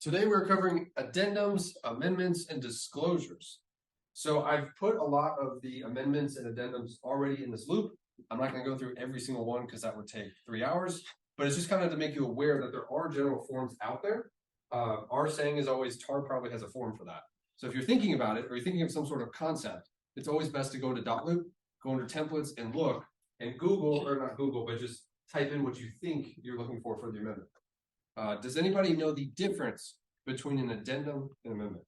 Today we're covering addendums, amendments, and disclosures. So I've put a lot of the amendments and addendums already in this loop. I'm not going to go through every single one because that would take 3 hours, but it's just kind of to make you aware that there are general forms out there. Our saying is always TAR probably has a form for that. So if you're thinking about it or you're thinking of some sort of concept, it's always best to go to .loop, go under templates and look and Google, or not Google, but just type in what you think you're looking for the amendment. Does anybody know the difference between an addendum and amendment?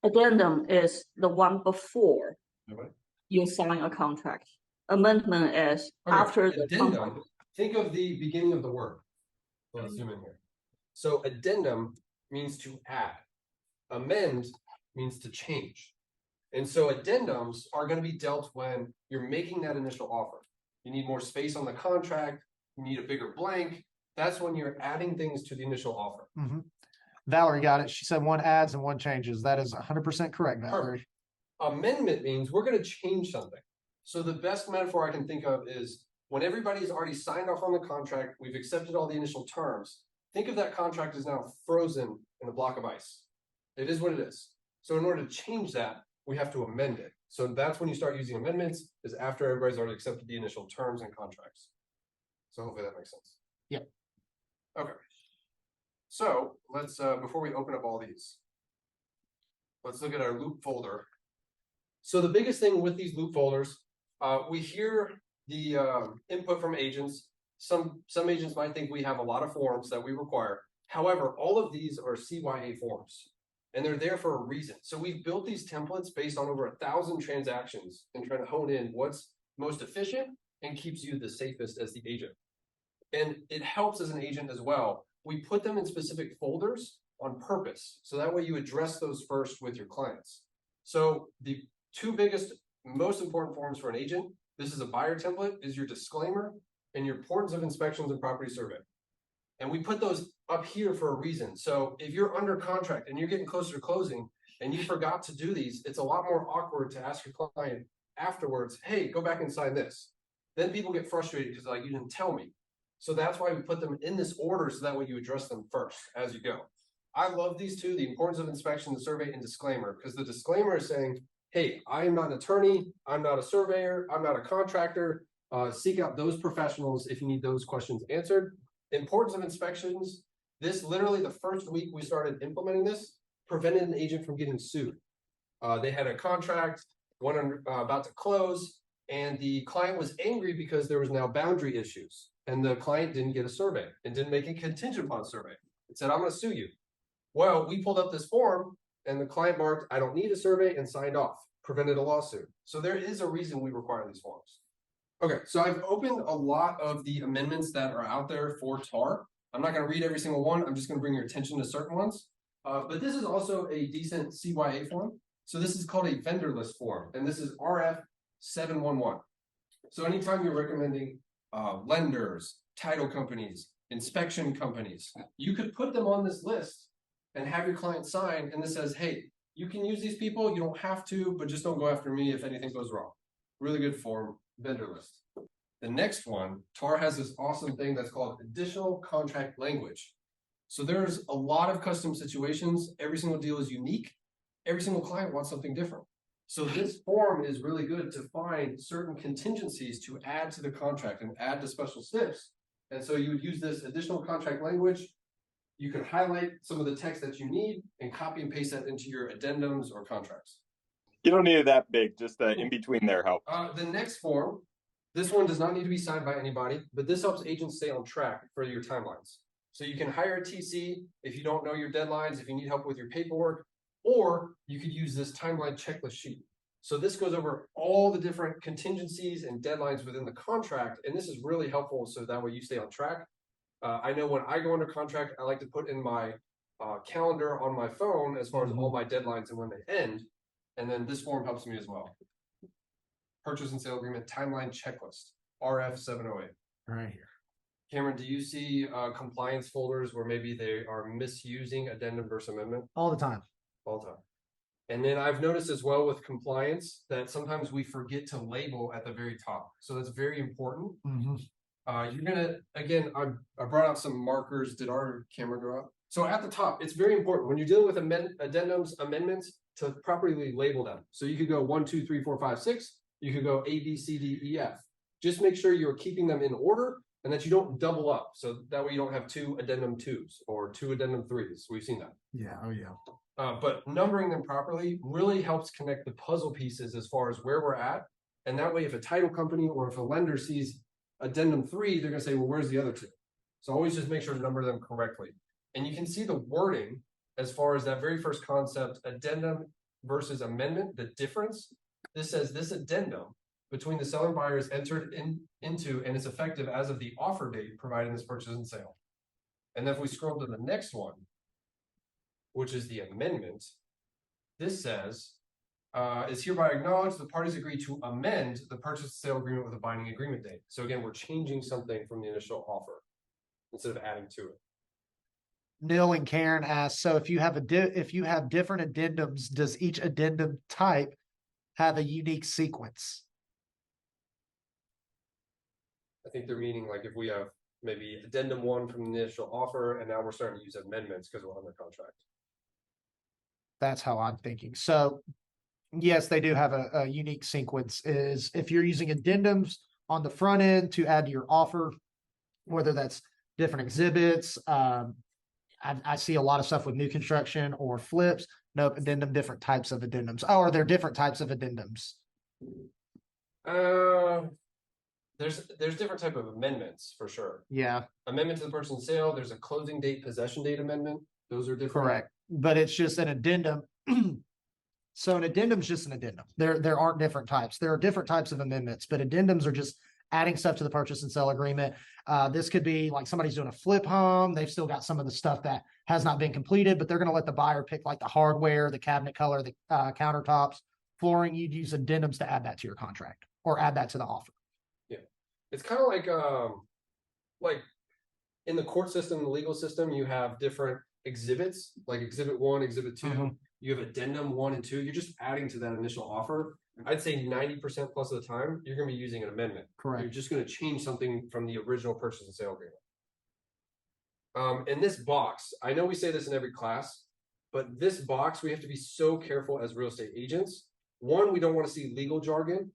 Addendum is the one before Nobody? you sign a contract. Amendment is after the addendum. contract. Think of the beginning of the word. Let's zoom in here. So addendum means to add. Amend means to change. And so addendums are going to be dealt when you're making that initial offer. You need more space on the contract. You need a bigger blank. That's when you're adding things to the initial offer. Mm-hmm. Valerie got it. She said one adds and one changes. That is 100% correct, Valerie. Perfect. Amendment means we're going to change something. So the best metaphor I can think of is when everybody's already signed off on the contract, we've accepted all the initial terms. Think of that contract is now frozen in a block of ice. It is what it is. So in order to change that, we have to amend it. So that's when you start using amendments, is after everybody's already accepted the initial terms and contracts. So hopefully that makes sense. Yep. Okay. So let's, before we open up all these, let's look at our loop folder. So the biggest thing with these loop folders, we hear the input from agents. Some agents might think we have a lot of forms that we require. However, all of these are CYA forms, and they're there for a reason. So we've built these templates based on over 1,000 transactions and trying to hone in what's most efficient and keeps you the safest as the agent. And it helps as an agent as well. We put them in specific folders on purpose. So that way you address those first with your clients. So the two biggest, most important forms for an agent, this is a buyer template, is your disclaimer and your importance of inspections and property survey. And we put those up here for a reason. So if you're under contract and you're getting closer to closing and you forgot to do these, it's a lot more awkward to ask your client afterwards, hey, go back and sign this. Then people get frustrated because like, you didn't tell me. So that's why we put them in this order so that way you address them first as you go. I love these two, the importance of inspection, the survey, and disclaimer, because the disclaimer is saying, hey, I am not an attorney, I'm not a surveyor, I'm not a contractor. Seek out those professionals if you need those questions answered. Importance of inspections, this literally the first week we started implementing this, prevented an agent from getting sued. They had a contract, one about to close, and the client was angry because there was now boundary issues. And the client didn't get a survey and didn't make a contingent upon survey. It said, I'm going to sue you. Well, we pulled up this form and the client marked, I don't need a survey, and signed off, prevented a lawsuit. So there is a reason we require these forms. Okay, so I've opened a lot of the amendments that are out there for TAR. I'm not going to read every single one. I'm just going to bring your attention to certain ones. But this is also a decent CYA form. So this is called a vendor list form, and this is RF 711. So anytime you're recommending lenders, title companies, inspection companies, you could put them on this list and have your client sign, and this says, hey, you can use these people, you don't have to, but just don't go after me if anything goes wrong. Really good form, vendor list. The next one, TAR has this awesome thing that's called additional contract language. So there's a lot of custom situations. Every single deal is unique. Every single client wants something different. So this form is really good to find certain contingencies to add to the contract and add to special SNPs. And so you would use this additional contract language. You can highlight some of the text that you need and copy and paste that into your addendums or contracts. You don't need it that big, just in between there help. The next form, this one does not need to be signed by anybody, but this helps agents stay on track for your timelines. So you can hire a TC if you don't know your deadlines, if you need help with your paperwork, or you could use this timeline checklist sheet. So this goes over all the different contingencies and deadlines within the contract. And this is really helpful so that way you stay on track. I know when I go under contract, I like to put in my calendar on my phone as far as all my deadlines and when they end. And then this form helps me as well. Purchase and sale agreement timeline checklist, RF 708. Right here. Cameron, do you see compliance folders where maybe they are misusing addendum versus amendment? All the time. All the time. And then I've noticed as well with compliance that sometimes we forget to label at the very top. So that's very important. Mm-hmm. You're gonna, again, I brought out some markers. Did our camera go out? So at the top, it's very important when you're dealing with addendums, amendments, to properly label them. So you could go 1, 2, 3, 4, 5, 6. You could go A, B, C, D, E, F. Just make sure you're keeping them in order and that you don't double up. So that way you don't have 2 addendum 2s or 2 addendum 3s. We've seen that. Yeah. Oh, yeah. But numbering them properly really helps connect the puzzle pieces as far as where we're at. And that way, if a title company or if a lender sees addendum 3, they're going to say, well, where's the other 2? So always just make sure to number them correctly. And you can see the wording as far as that very first concept, addendum versus amendment, the difference. This says this addendum between the seller and buyer is entered into and is effective as of the offer date, providing this purchase and sale. And then if we scroll to the next one, which is the amendment, this says, is hereby acknowledged the parties agree to amend the purchase and sale agreement with a binding agreement date. So again, we're changing something from the initial offer instead of adding to it. Neil and Karen asked, so if you have if you have different addendums, does each addendum type have a unique sequence? I think they're meaning like if we have maybe addendum 1 from the initial offer, and now we're starting to use amendments because we're under contract. That's how I'm thinking. So yes, they do have a unique sequence. Is if you're using addendums on the front end to add to your offer, whether that's different exhibits, I see a lot of stuff with new construction or flips. Nope, addendum, different types of addendums. Oh, are there different types of addendums? There's different type of amendments for sure. Yeah, Amendment to the person's sale. There's a closing date, possession date amendment. Those are different. correct. But it's just an addendum. So an addendum is just an addendum. There aren't different types. There are different types of amendments, but addendums are just adding stuff to the purchase and sale agreement. This could be like somebody's doing a flip home. They've still got some of the stuff that has not been completed, but they're going to let the buyer pick like the hardware, the cabinet color, the countertops, flooring. You'd use addendums to add that to your contract or add that to the offer. Yeah, it's kind of like in the court system, the legal system, you have different exhibits, like exhibit 1, exhibit 2. Mhm. You have addendum 1 and 2. You're just adding to that initial offer. I'd say 90% plus of the time, you're going to be using an amendment. Correct. You're just going to change something from the original purchase and sale agreement. In this box, I know we say this in every class, but this box, we have to be so careful as real estate agents. 1, we don't want to see legal jargon.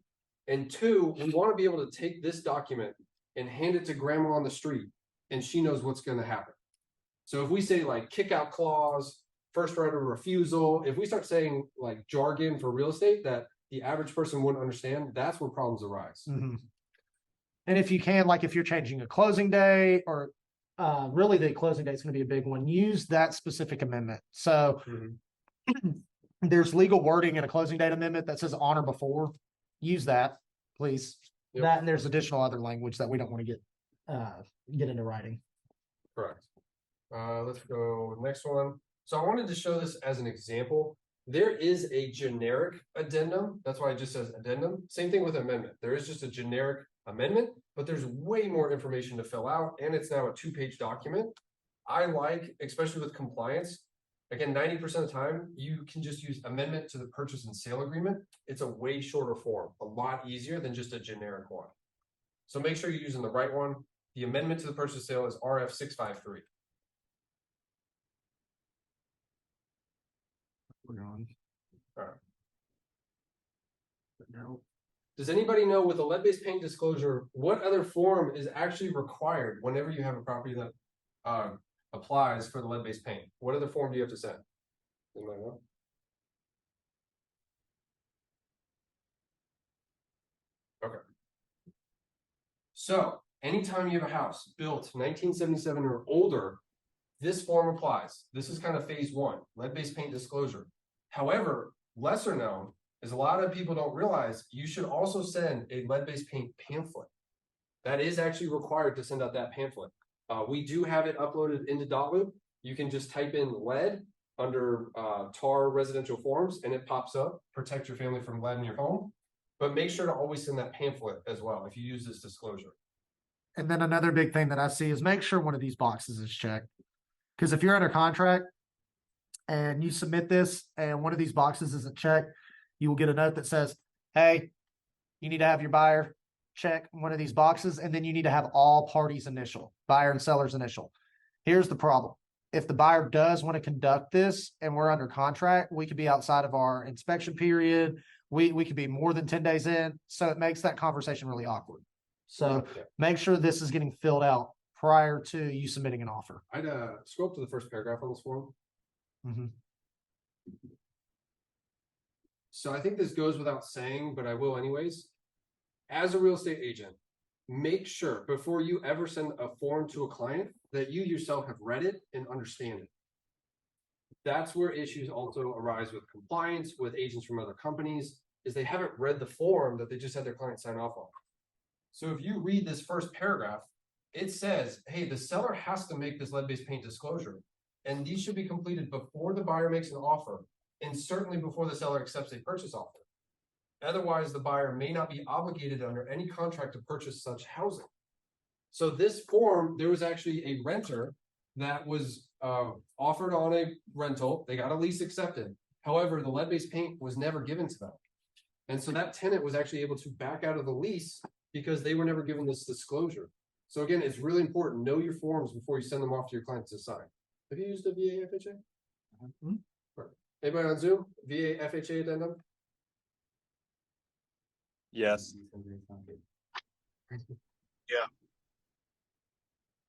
And 2, we want to be able to take this document and hand it to grandma on the street, and she knows what's going to happen. So if we say like kick out clause, first right of refusal, if we start saying like jargon for real estate that the average person wouldn't understand, that's where problems arise. Mm-hmm. And if you can, like if you're changing a closing day or really the closing date is going to be a big one, use that specific amendment. So there's legal wording in a closing date amendment that says on or before. Use that, please. Yep. That and there's additional other language that we don't want to get into writing. Correct. Let's go next one. So I wanted to show this as an example. There is a generic addendum. That's why it just says addendum. Same thing with amendment. There is just a generic amendment, but there's way more information to fill out, and it's now a 2-page document. I like, especially with compliance, again, 90% of the time, you can just use amendment to the purchase and sale agreement. It's a way shorter form, a lot easier than just a generic one. So make sure you're using the right one. The amendment to the purchase and sale is RF 653. We're on. All right. No. Does anybody know with a lead-based paint disclosure, what other form is actually required whenever you have a property that applies for the lead-based paint? What other form do you have to send? Anybody know? Okay. So anytime you have a house built 1977 or older, this form applies. This is kind of phase 1, lead-based paint disclosure. However, lesser known is a lot of people don't realize you should also send a lead-based paint pamphlet. That is actually required to send out that pamphlet. We do have it uploaded into Dotloop. You can just type in lead under TAR residential forms and it pops up, protect your family from lead in your home. But make sure to always send that pamphlet as well if you use this disclosure. And then another big thing that I see is make sure one of these boxes is checked. Because if you're under contract and you submit this and one of these boxes isn't checked, you will get a note that says, hey, you need to have your buyer check one of these boxes, and then you need to have all parties initial, buyer and seller's initial. Here's the problem. if the buyer does want to conduct this and we're under contract, we could be outside of our inspection period. We could be more than 10 days in. So it makes that conversation really awkward. So Yeah. make sure this is getting filled out prior to you submitting an offer. I'd scroll up to the first paragraph on this form. Mhm. So I think this goes without saying, but I will anyways. As a real estate agent, make sure before you ever send a form to a client that you yourself have read it and understand it. That's where issues also arise with compliance with agents from other companies, is they haven't read the form that they just had their client sign off on. So if you read this first paragraph, it says, hey, the seller has to make this lead-based paint disclosure, and these should be completed before the buyer makes an offer, and certainly before the seller accepts a purchase offer. Otherwise, the buyer may not be obligated under any contract to purchase such housing. So this form, there was actually a renter that was offered on a rental. They got a lease accepted. However, the lead-based paint was never given to them. And so that tenant was actually able to back out of the lease because they were never given this disclosure. So again, it's really important. Know your forms before you send them off to your clients to sign. Have you used a VA FHA? Mm-hmm. Anybody on Zoom? VA FHA addendum? Yes.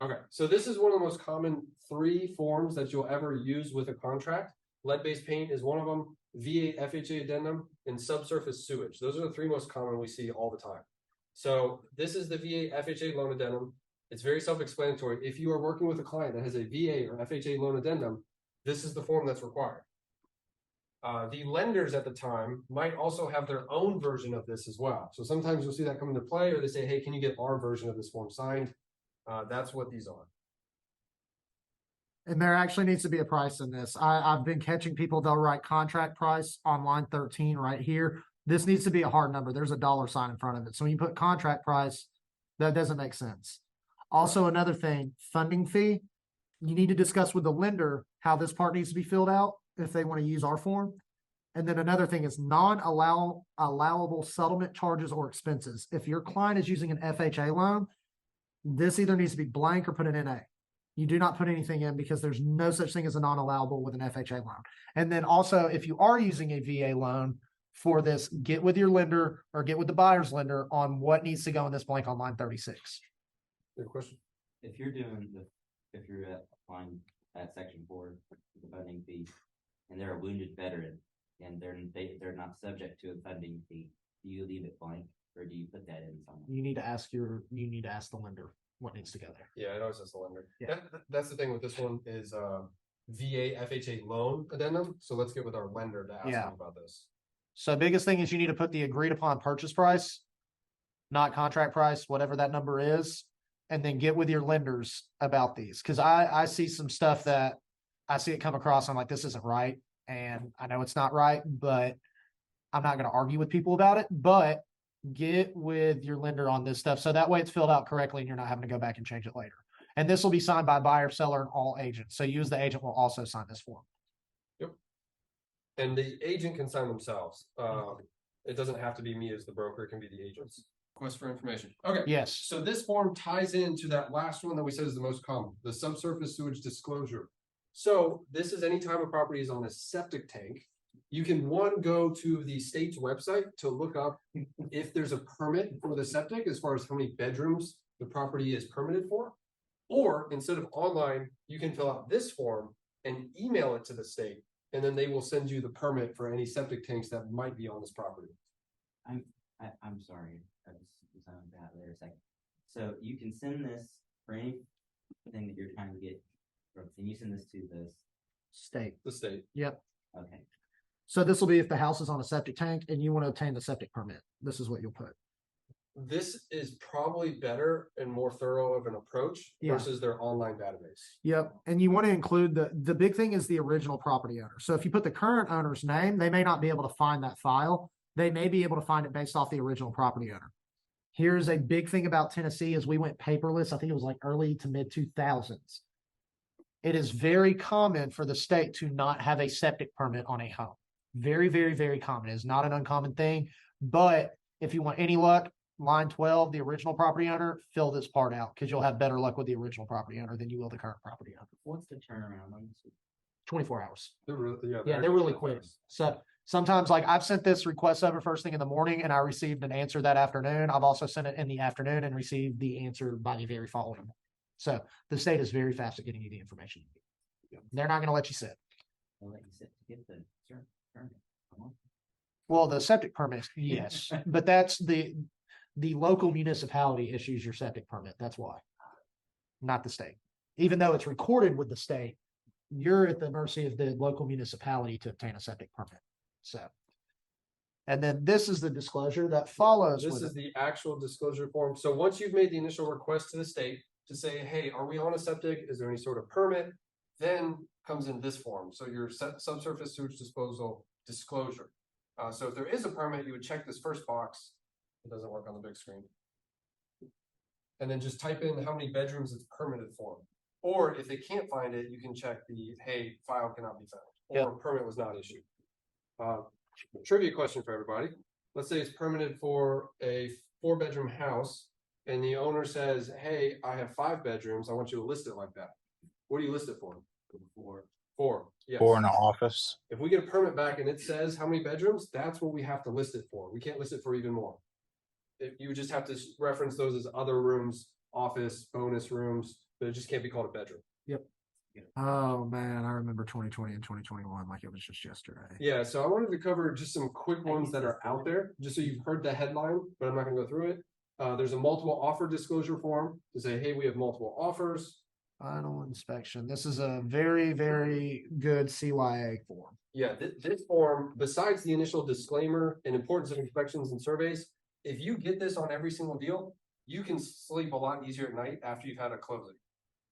Okay, so this is one of the most common 3 forms that you'll ever use with a contract. Lead-based paint is one of them, VA FHA addendum, and subsurface sewage. Those are the 3 most common we see all the time. So this is the VA FHA loan addendum. It's very self-explanatory. If you are working with a client that has a VA or FHA loan addendum, this is the form that's required. The lenders at the time might also have their own version of this as well. So sometimes you'll see that come into play, or they say, hey, can you get our version of this form signed? That's what these are. And there actually needs to be a price in this. I've been catching people, they'll write contract price on line 13 right here. This needs to be a hard number. There's a dollar sign in front of it. So when you put contract price, that doesn't make sense. Also, another thing, funding fee. You need to discuss with the lender how this part needs to be filled out if they want to use our form. And then another thing is allowable settlement charges or expenses. If your client is using an FHA loan, this either needs to be blank or put an NA. You do not put anything in because there's no such thing as a non-allowable with an FHA loan. And then also, if you are using a VA loan for this, get with your lender or get with the buyer's lender on what needs to go in this blank on line 36. Good question. If you're applying at section 4, the funding fee, and they're a wounded veteran, and they're not subject to a funding fee, do you leave it blank or do you put that in somewhere? You need to ask the lender what needs to go there. Yeah, it always has the lender. Yeah. That's the thing with this one is VA FHA loan addendum. So let's get with our lender to ask them about this. So biggest thing is you need to put the agreed upon purchase price, not contract price, whatever that number is, and then get with your lenders about these. Cause I see some stuff that I see it come across. I'm like, this isn't right. And I know it's not right, but I'm not going to argue with people about it, but get with your lender on this stuff. So that way it's filled out correctly and you're not having to go back and change it later. And this will be signed by buyer, seller, and all agents. So you as the agent will also sign this form. Yep. And the agent can sign themselves. It doesn't have to be me as the broker. It can be the agents. Request for information. Okay. Yes. So this form ties into that last one that we said is the most common, the subsurface sewage disclosure. So this is anytime a property is on a septic tank, you can go to the state's website to look up if there's a permit for the septic as far as how many bedrooms the property is permitted for. Or instead of online, you can fill out this form and email it to the state, and then they will send you the permit for any septic tanks that might be on this property. I'm sorry, I was on that there a second. So you can send this for anything that you're trying to get. Can you send this to the State. The state. Yep. Okay. So this will be if the house is on a septic tank and you want to obtain the septic permit. This is what you'll put. This is probably better and more thorough of an approach versus their online database. Yep. And you want to include the big thing is the original property owner. So if you put the current owner's name, they may not be able to find that file. They may be able to find it based off the original property owner. Here's a big thing about Tennessee is we went paperless. I think it was like early to mid 2000s. It is very common for the state to not have a septic permit on a home. Very, very, very common. It is not an uncommon thing. But if you want any luck, line 12, the original property owner, fill this part out because you'll have better luck with the original property owner than you will the current property owner. What's the turnaround on this? 24 hours. They're really, Yeah, actually they're really quite quick. fast. So sometimes like I've sent this request over first thing in the morning and I received an answer that afternoon. I've also sent it in the afternoon and received the answer by the very following morning. So the state is very fast at getting you the information. They're not going to let you sit. They'll let you sit to get the permit. Come on. Well, the septic permit, yes, but that's the local municipality issues your septic permit. That's why, not the state. Even though it's recorded with the state, you're at the mercy of the local municipality to obtain a septic permit. So, and then this is the disclosure that follows. This with is it. the actual disclosure form. So once you've made the initial request to the state to say, hey, are we on a septic? Is there any sort of permit? Then comes in this form. So your subsurface sewage disposal disclosure. So if there is a permit, you would check this first box. It doesn't work on the big screen. And then just type in how many bedrooms it's permitted for. Or if they can't find it, you can check the, hey, file cannot be found, or permit was not issued. Trivia question for everybody. Let's say it's permitted for a 4-bedroom house and the owner says, hey, I have 5 bedrooms. I want you to list it like that. What do you list it for? 4. Yes. Or an office. If we get a permit back and it says how many bedrooms, that's what we have to list it for. We can't list it for even more. You just have to reference those as other rooms, office, bonus rooms, but it just can't be called a bedroom. Oh man, I remember 2020 and 2021 like it was just yesterday. Yeah, so I wanted to cover just some quick ones that are out there, just so you've heard the headline, but I'm not gonna go through it. There's a multiple offer disclosure form to say, hey, we have multiple offers. Final inspection. This is a very, very good CYA form. Yeah, this form, besides the initial disclaimer and importance of inspections and surveys, if you get this on every single deal, you can sleep a lot easier at night after you've had a closing.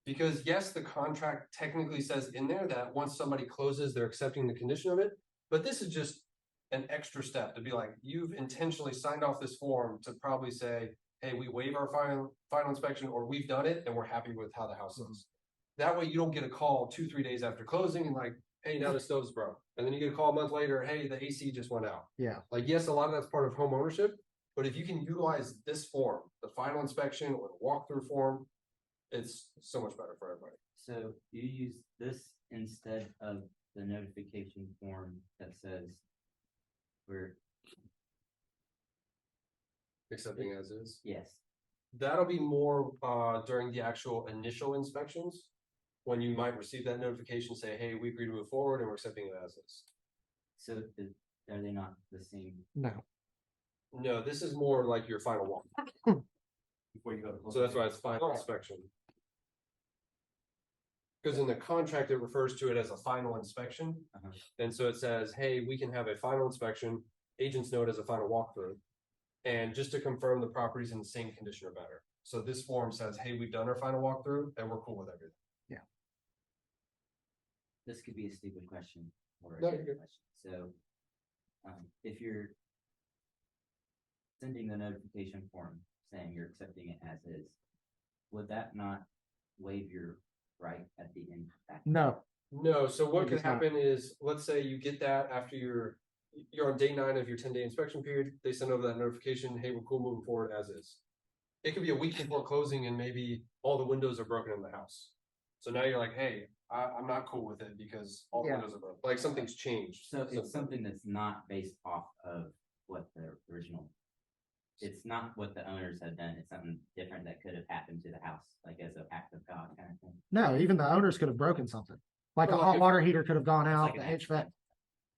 Because yes, the contract technically says in there that once somebody closes, they're accepting the condition of it. But this is just an extra step to be like, you've intentionally signed off this form to probably say, hey, we waive our final inspection, or we've done it and we're happy with how the house is. That way you don't get a call 2-3 days after closing and like, hey, now the stove's broke. And then you get a call a month later, hey, the AC just went out. Yeah. Like, yes, a lot of that's part of home ownership, but if you can utilize this form, the final inspection or the walkthrough form, it's so much better for everybody. So you use this instead of the notification form that says we're, Accepting as is. yes. That'll be more during the actual initial inspections, when you might receive that notification, say, hey, we agree to move forward and we're accepting it as is. So are they not the same? No. No, this is more like your final one. Before you go to. So that's why it's final inspection. Because in the contract, it refers to it as a final inspection. Uh-huh. And so it says, hey, we can have a final inspection, agents note as a final walkthrough. And just to confirm the property's in the same condition or better. So this form says, hey, we've done our final walkthrough and we're cool with everything. This could be a stupid question or a No, you're good good. question. So, if you're sending the notification form saying you're accepting it as is, would that not waive your right at the end? No. No, so what It could does not. happen is, let's say you get that after you're on day 9 of your 10-day inspection period, they send over that notification, hey, we're cool moving forward as is. It could be a week before closing and maybe all the windows are broken in the house. So now you're like, hey, I'm not cool with it because all the Yeah. windows are broken. Like something's changed. So it's something that's not based off of what the original. It's not what the owners have done. It's something different that could have happened to the house, like as an act of God kind of thing. No, even the owners could have broken something. Like a Well, hot if- water heater could have gone It's out, like the an HVAC, accident.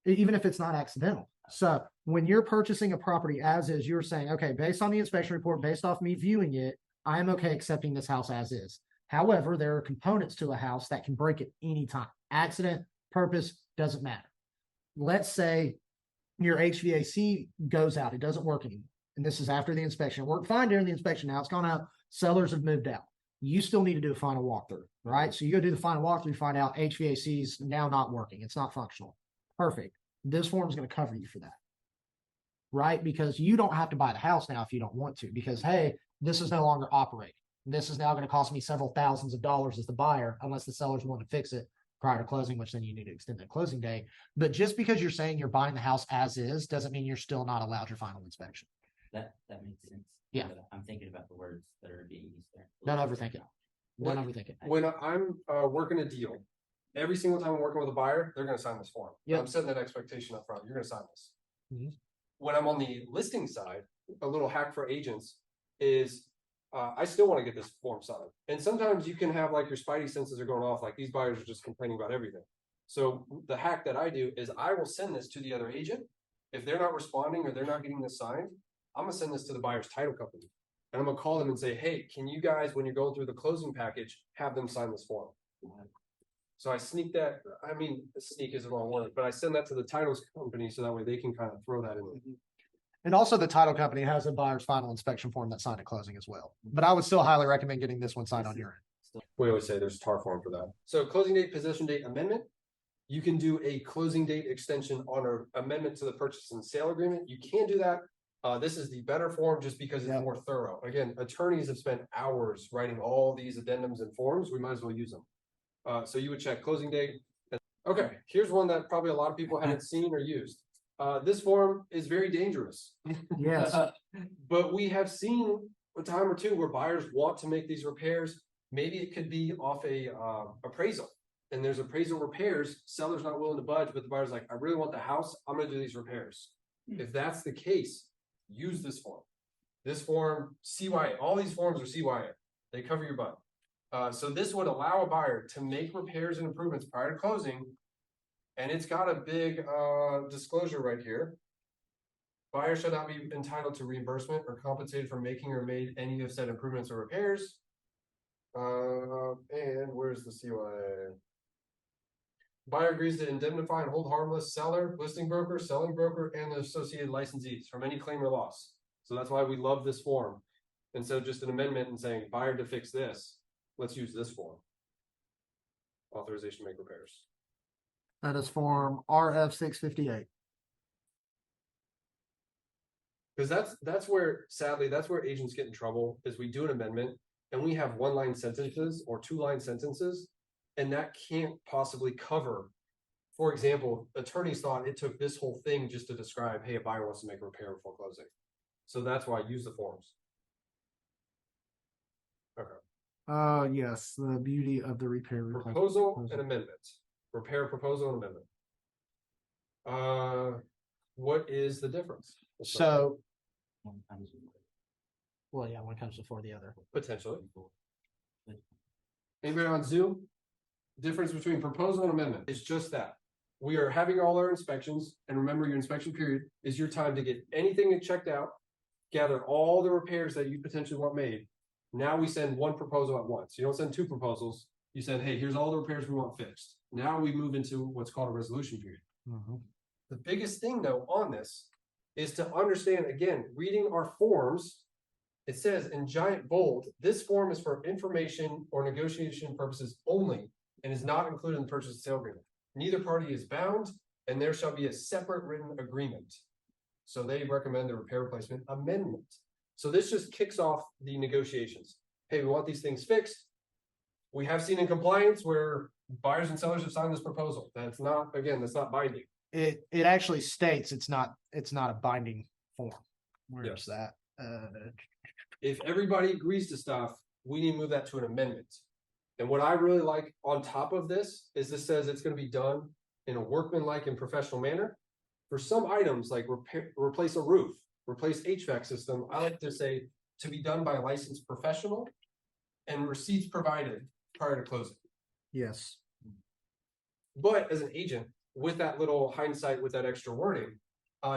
even if it's not accidental. So when you're purchasing a property as is, you're saying, okay, based on the inspection report, based off me viewing it, I am okay accepting this house as is. However, there are components to a house that can break at any time. Accident, purpose, doesn't matter. Let's say your HVAC goes out, it doesn't work anymore. And this is after the inspection. It worked fine during the inspection. Now it's gone out. Sellers have moved out. You still need to do a final walkthrough, right? So you go do the final walkthrough, find out HVAC is now not working. It's not functional. Perfect. This form is going to cover you for that, right? Because you don't have to buy the house now if you don't want to, because, hey, this is no longer operating. This is now going to cost me several thousands of dollars as the buyer, unless the seller's willing to fix it prior to closing, which then you need to extend the closing date. But just because you're saying you're buying the house as is, doesn't mean you're still not allowed your final inspection. That makes sense. Yeah. But I'm thinking about the words that are being used there. Don't overthink it. Don't What- overthink it. When I'm working a deal, every single time I'm working with a buyer, they're gonna sign this form. Yep. I'm setting that expectation up front. You're gonna sign this. Mhm. When I'm on the listing side, a little hack for agents is I still want to get this form signed. And sometimes you can have like your spidey senses are going off, like these buyers are just complaining about everything. So the hack that I do is I will send this to the other agent. If they're not responding or they're not getting this signed, I'm gonna send this to the buyer's title company. And I'm gonna call them and say, hey, can you guys, when you're going through the closing package, have them sign this form? So I sneak that, I mean, sneak is the wrong word, but I send that to the titles company so that way they can kind of throw that in. And also the title company has a buyer's final inspection form that's signed at closing as well. But I would still highly recommend getting this one signed on your end. We always say there's a tar form for that. So closing date, possession date amendment. You can do a closing date extension on an amendment to the purchase and sale agreement. You can do that. This is the better form just because it's Yeah. more thorough. Again, attorneys have spent hours writing all these addendums and forms. We might as well use them. So you would check closing date. Okay, here's one that probably a lot of people haven't seen or used. This form is very dangerous. Yes. But we have seen a time or two where buyers want to make these repairs. Maybe it could be off a appraisal. And there's appraisal repairs, seller's not willing to budge, but the buyer's like, I really want the house, I'm gonna do these repairs. If that's the case, use this form. This form, CYA, all these forms are CYA. They cover your butt. So this would allow a buyer to make repairs and improvements prior to closing. And it's got a big disclosure right here. Buyer shall not be entitled to reimbursement or compensated for making or made any of said improvements or repairs. And where's the CYA? Buyer agrees to indemnify and hold harmless seller, listing broker, selling broker, and the associated licensees from any claim or loss. So that's why we love this form. Instead of just an amendment and saying buyer to fix this, let's use this form. Authorization to make repairs. That is form RF 658. Because that's where, sadly, that's where agents get in trouble, is we do an amendment and we have 1-line sentences or 2-line sentences, and that can't possibly cover. For example, attorneys thought it took this whole thing just to describe, hey, a buyer wants to make a repair before closing. So that's why I use the forms. Okay. Yes, the beauty of the repair. Proposal and amendment. Repair proposal and amendment. What is the difference? So, One comes with- well, yeah, one comes before the other. Potentially. Anybody on Zoom? Difference between proposal and amendment is just that. We are having all our inspections, and remember your inspection period is your time to get anything checked out, gather all the repairs that you potentially want made. Now we send one proposal at once. You don't send 2 proposals. You said, hey, here's all the repairs we want fixed. Now we move into what's called a resolution period. The biggest thing though on this is to understand, again, reading our forms. It says in giant bold, this form is for information or negotiation purposes only and is not included in the purchase and sale agreement. Neither party is bound, and there shall be a separate written agreement. So they recommend the repair replacement amendment. So this just kicks off the negotiations. Hey, we want these things fixed. We have seen in compliance where buyers and sellers have signed this proposal. That's not, again, that's not binding. It actually states it's not a binding form. Where's that? If everybody agrees to stuff, we need to move that to an amendment. And what I really like on top of this is this says it's going to be done in a workmanlike and professional manner. For some items like replace a roof, replace HVAC system, I like to say to be done by a licensed professional and receipts provided prior to closing. Yes. But as an agent, with that little hindsight, with that extra wording,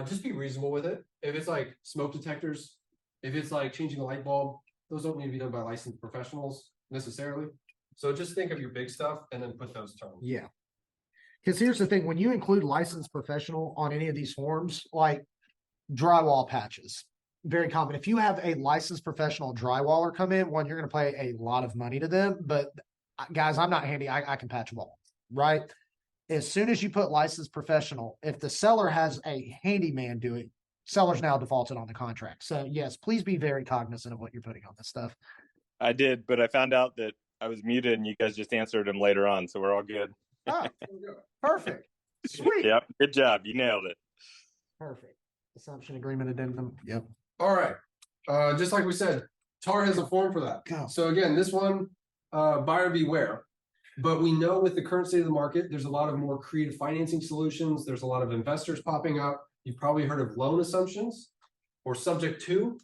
just be reasonable with it. If it's like smoke detectors, if it's like changing a light bulb, those don't need to be done by licensed professionals necessarily. So just think of your big stuff and then put those terms. Yeah. Because here's the thing, when you include licensed professional on any of these forms, like drywall patches, very common. If you have a licensed professional drywaller come in, one, you're going to pay a lot of money to them. But guys, I'm not handy. I can patch a wall, right? As soon as you put licensed professional, if the seller has a handyman do it, seller's now defaulted on the contract. So yes, please be very cognizant of what you're putting on this stuff. I did, but I found out that I was muted and you guys just answered him later on. So we're all good. Oh, perfect. Sweet. Yep. Good job. You nailed it. Perfect. Assumption agreement addendum. Yep. All right, just like we said, TAR has a form for that. Go. So again, this one, buyer beware. But we know with the current state of the market, there's a lot of more creative financing solutions. There's a lot of investors popping up. You've probably heard of loan assumptions or subject to.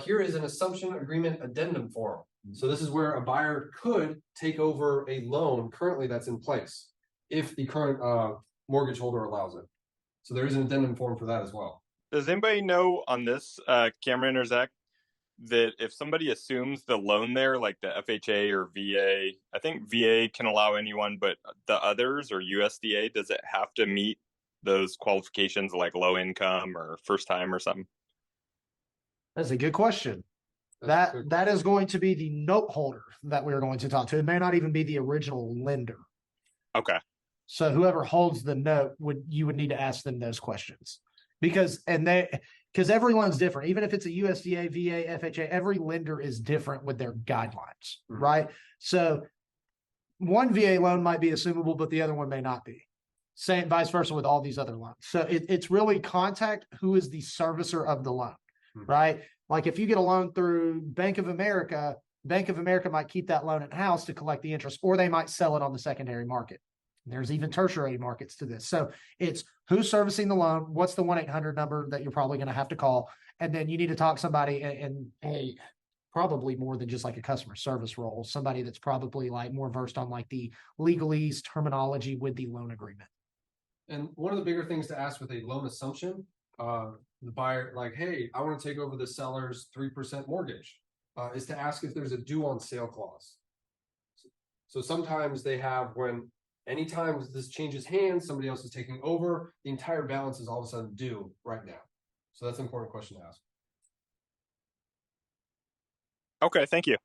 Here is an assumption agreement addendum form. So this is where a buyer could take over a loan currently that's in place if the current mortgage holder allows it. So there is an addendum form for that as well. Does anybody know on this, Cameron or Zach, that if somebody assumes the loan there, like the FHA or VA, I think VA can allow anyone, but the others or USDA, does it have to meet those qualifications like low income or first time or something? That's a good question. That's a good That is going to be the note holder that we're going to talk to. It may not even be the original lender. Okay. So whoever holds the note you would need to ask them those questions because everyone's different. Even if it's a USDA, VA, FHA, every lender is different with their guidelines, right? So one VA loan might be assumable, but the other one may not be. Same vice versa with all these other loans. So it's really contact who is the servicer of the loan, right? Like if you get a loan through Bank of America might keep that loan in-house to collect the interest, or they might sell it on the secondary market. There's even tertiary markets to this. So it's who's servicing the loan, what's the 1-800 number that you're probably going to have to call, and then you need to talk to somebody and probably more than just like a customer service role, somebody that's probably like more versed on like the legalese terminology with the loan agreement. And one of the bigger things to ask with a loan assumption, the buyer, like, hey, I want to take over the seller's 3% mortgage, is to ask if there's a due on sale clause. So sometimes they have anytime this changes hands, somebody else is taking over, the entire balance is all of a sudden due right now. So that's an important question to ask. Okay, thank you.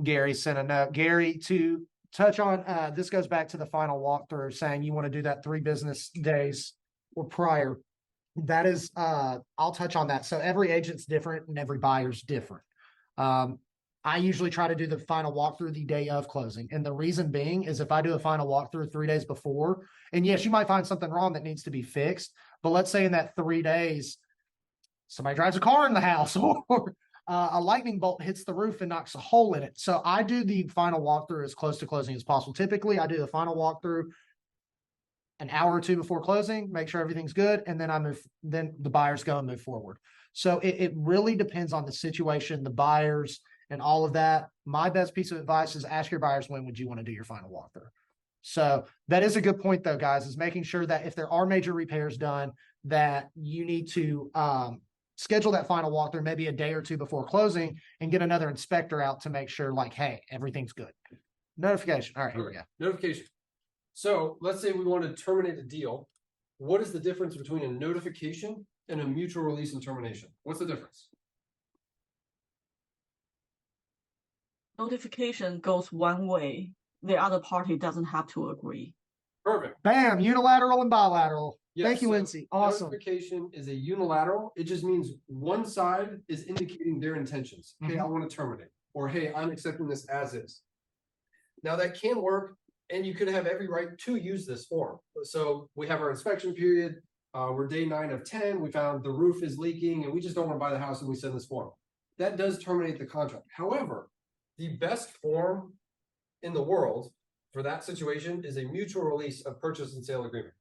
Gary sent a note. Gary, to touch on, this goes back to the final walkthrough saying you want to do that 3 business days or prior. That is, I'll touch on that. So every agent's different and every buyer's different. I usually try to do the final walkthrough the day of closing. And the reason being is if I do a final walkthrough 3 days before, and yes, you might find something wrong that needs to be fixed, but let's say in that 3 days, somebody drives a car in the house or a lightning bolt hits the roof and knocks a hole in it. So I do the final walkthrough as close to closing as possible. Typically, I do the final walkthrough an hour or 2 before closing, make sure everything's good, and then then the buyers go and move forward. So it really depends on the situation, the buyers, and all of that. My best piece of advice is ask your buyers, when would you want to do your final walkthrough? So that is a good point though, guys, is making sure that if there are major repairs done, that you need to schedule that final walkthrough maybe a day or 2 before closing and get another inspector out to make sure like, hey, everything's good. Notification. All right, here we go. Notification. So let's say we want to terminate a deal. What is the difference between a notification and a mutual release and termination? What's the difference? Notification goes one way. The other party doesn't have to agree. Perfect. Bam, unilateral and bilateral. Yes, Thank you, so Lindsay. Awesome. Notification is a unilateral. It just means one side is indicating their intentions. Hey, I want to terminate. Or hey, I'm accepting this as is. Now that can work, and you could have every right to use this form. So we have our inspection period. We're day 9 of 10. We found the roof is leaking and we just don't want to buy the house, and we send this form. That does terminate the contract. However, the best form in the world for that situation is a mutual release of purchase and sale agreement.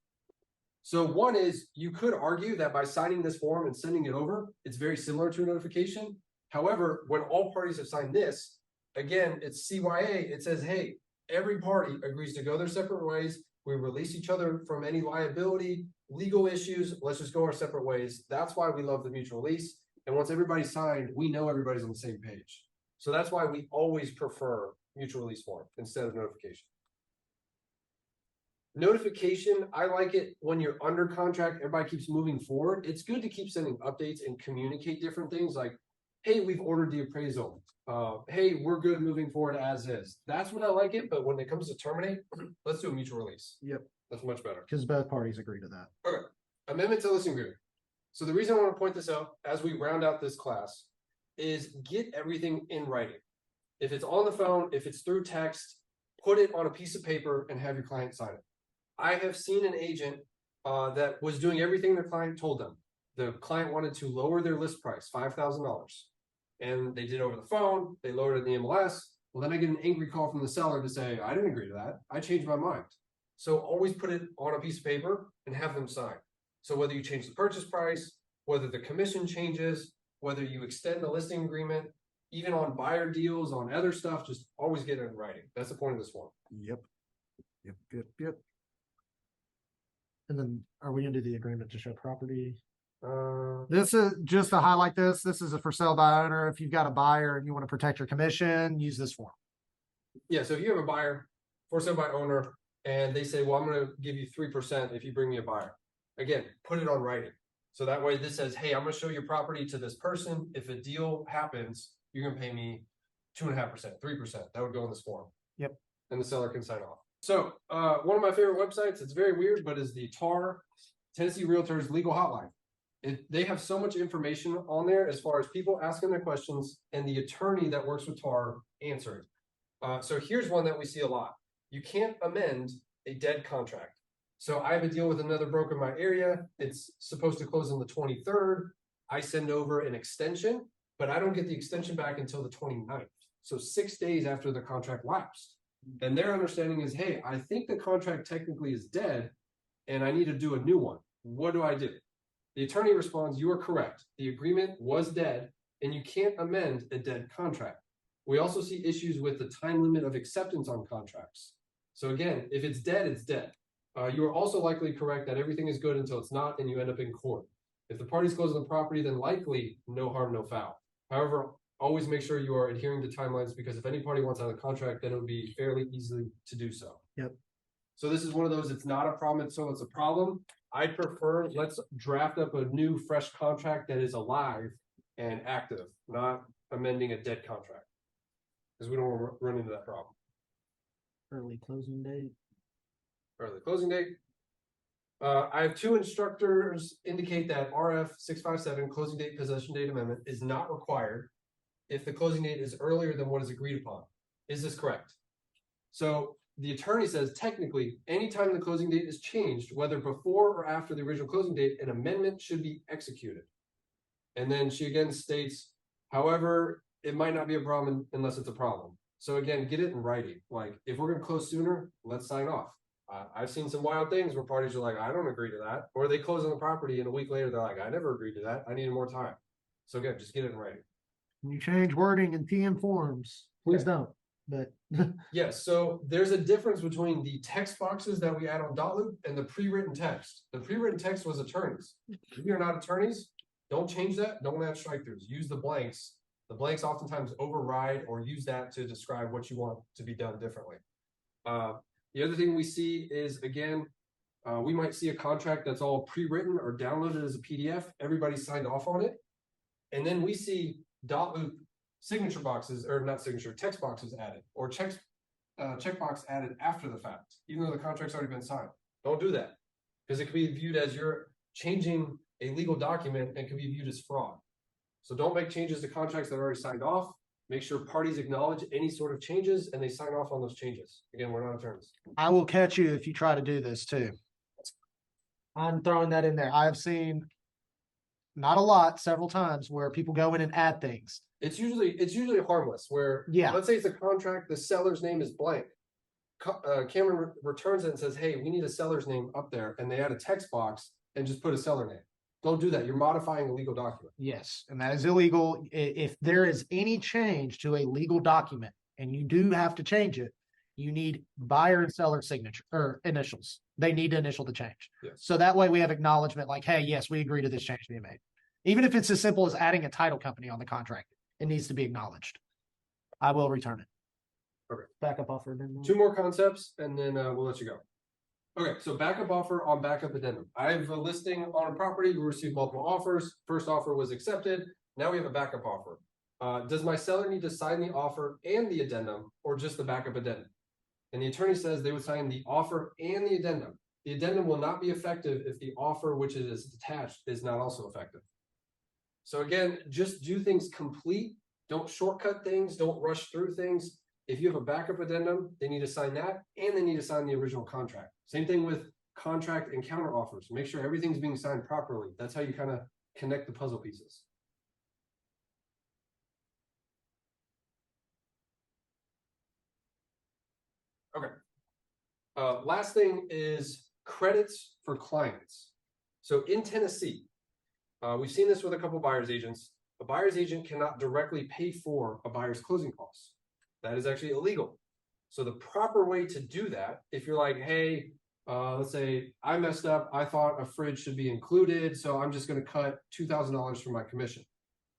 So one is, you could argue that by signing this form and sending it over, it's very similar to a notification. However, when all parties have signed this, again, it's CYA. It says, hey, every party agrees to go their separate ways. We release each other from any liability, legal issues. Let's just go our separate ways. That's why we love the mutual release. And once everybody's signed, we know everybody's on the same page. So that's why we always prefer mutual release form instead of notification. Notification, I like it when you're under contract, everybody keeps moving forward. It's good to keep sending updates and communicate different things like, hey, we've ordered the appraisal. Hey, we're good moving forward as is. That's when I like it. But when it comes to terminate, let's do a mutual release. Yep. That's much better. Because both parties agree to that. Okay. Amendment to listing agreement. So the reason I want to point this out as we round out this class is get everything in writing. If it's on the phone, if it's through text, put it on a piece of paper and have your client sign it. I have seen an agent that was doing everything their client told them. the client wanted to lower their list price, $5,000. And they did it over the phone, they lowered it in the MLS. Well, then I get an angry call from the seller to say, I didn't agree to that. I changed my mind. So always put it on a piece of paper and have them sign. So whether you change the purchase price, whether the commission changes, whether you extend the listing agreement, even on buyer deals, on other stuff, just always get it in writing. That's the point of this form. Yep. Yep. And then are we gonna do the agreement to show property? This is just to highlight this. This is a for sale by owner. If you've got a buyer and you want to protect your commission, use this form. Yeah, so if you have a buyer, for sale by owner, and they say, well, I'm going to give you 3% if you bring me a buyer. Again, put it on writing. So that way this says, hey, I'm going to show your property to this person. If a deal happens, you're going to pay me 2.5%, 3%. That would go in this form. Yep. And the seller can sign off. So one of my favorite websites, it's very weird, but is the TAR, Tennessee Realtors Legal Hotline. They have so much information on there as far as people asking their questions and the attorney that works with TAR answering. So here's one that we see a lot. You can't amend a dead contract. So I have a deal with another broker in my area. It's supposed to close on the 23rd. I send over an extension, but I don't get the extension back until the 29th. So 6 days after the contract lapsed. And their understanding is, hey, I think the contract technically is dead and I need to do a new one. What do I do? The attorney responds, you are correct. The agreement was dead and you can't amend a dead contract. We also see issues with the time limit of acceptance on contracts. So again, if it's dead, it's dead. You are also likely correct that everything is good until it's not and you end up in court. If the parties close on the property, then likely no harm, no foul. However, always make sure you are adhering to timelines because if any party wants out of the contract, then it would be fairly easy to do so. Yep. So this is one of those, it's not a problem, so it's a problem. I'd prefer, let's draft up a new fresh contract that is alive and active, not amending a dead contract. Because we don't want to run into that problem. Early closing date. Early closing date. I have two instructors indicate that RF 657 closing date possession date amendment is not required if the closing date is earlier than what is agreed upon. Is this correct? So the attorney says technically anytime the closing date is changed, whether before or after the original closing date, an amendment should be executed. And then she again states, however, it might not be a problem unless it's a problem. So again, get it in writing. Like if we're going to close sooner, let's sign off. I've seen some wild things where parties are like, I don't agree to that. Or they close on the property and a week later, they're like, I never agreed to that. I needed more time. So again, just get it in writing. You change wording in TM forms. Please Okay. don't. But Yes, so there's a difference between the text boxes that we add on dot loop and the pre-written text. The pre-written text was attorneys. If you're not attorneys, don't change that. Don't add strike-throughs. Use the blanks. The blanks oftentimes override or use that to describe what you want to be done differently. The other thing we see is, again, we might see a contract that's all pre-written or downloaded as a PDF. Everybody signed off on it. And then we see dot loop signature boxes, or not signature, text boxes added, or checkbox added after the fact, even though the contract's already been signed. Don't do that, because it could be viewed as you're changing a legal document and can be viewed as fraud. So don't make changes to contracts that are already signed off. Make sure parties acknowledge any sort of changes and they sign off on those changes. Again, we're not attorneys. I will catch you if you try to do this too. I'm throwing that in there. I've seen not a lot, several times where people go in and add things. It's usually harmless where, Yeah. let's say it's a contract, the seller's name is blank. Cameron returns it and says, hey, we need a seller's name up there. And they add a text box and just put a seller name. Don't do that. You're modifying a legal document. Yes, and that is illegal. If there is any change to a legal document and you do have to change it, you need buyer and seller signature or initials. They need to initial the change. Yes. So that way we have acknowledgement like, hey, yes, we agree to this change being made. Even if it's as simple as adding a title company on the contract, it needs to be acknowledged. I will return it. Okay. Backup offer. Two more concepts and then we'll let you go. Okay, so backup offer on backup addendum. I have a listing on a property. We received multiple offers. First offer was accepted. Now we have a backup offer. Does my seller need to sign the offer and the addendum or just the backup addendum? And the attorney says they would sign the offer and the addendum. The addendum will not be effective if the offer, which it is attached, is not also effective. So again, just do things complete. Don't shortcut things. Don't rush through things. If you have a backup addendum, they need to sign that and they need to sign the original contract. Same thing with contract and counter offers. Make sure everything's being signed properly. That's how you kind of connect the puzzle pieces. Okay. Last thing is credits for clients. So in Tennessee, we've seen this with a couple buyer's agents. A buyer's agent cannot directly pay for a buyer's closing costs. That is actually illegal. So the proper way to do that, if you're like, hey, let's say I messed up, I thought a fridge should be included, so I'm just going to cut $2,000 from my commission.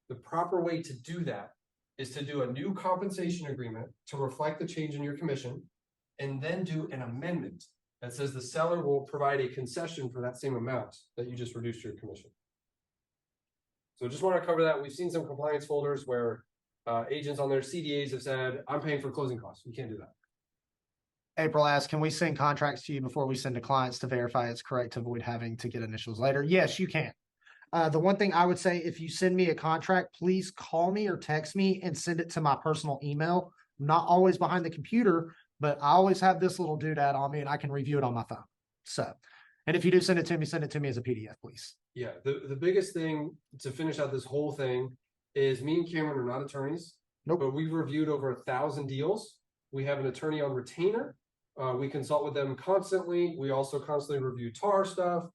The proper way to do that is to do a new compensation agreement to reflect the change in your commission, and then do an amendment that says the seller will provide a concession for that same amount that you just reduced your commission. So just want to cover that. We've seen some compliance folders where agents on their CDAs have said, I'm paying for closing costs. You can't do that. April asked, can we send contracts to you before we send to clients to verify it's correct to avoid having to get initials later? Yes, you can. The one thing I would say, if you send me a contract, please call me or text me and send it to my personal email. I'm not always behind the computer, but I always have this little doodad on me and I can review it on my phone. So, and if you do send it to me as a PDF, please. Yeah, the biggest thing to finish out this whole thing is me and Cameron are not attorneys. Nope. But we've reviewed over 1,000 deals. We have an attorney on retainer. We consult with them constantly. We also constantly review TAR stuff.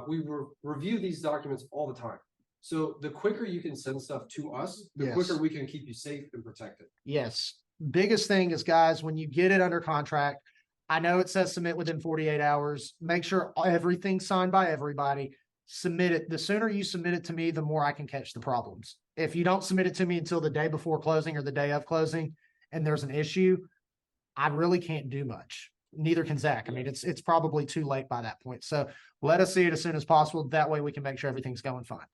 We review these documents all the time. So the quicker you can send stuff to us, the Yes. quicker we can keep you safe and protected. Yes. Biggest thing is, guys, when you get it under contract, I know it says submit within 48 hours. Make sure everything's signed by everybody. Submit it. The sooner you submit it to me, the more I can catch the problems. If you don't submit it to me until the day before closing or the day of closing and there's an issue, I really can't do much. Neither can Zach. I mean, it's probably too late by that point. So let us see it as soon as possible. That way we can make sure everything's going fine.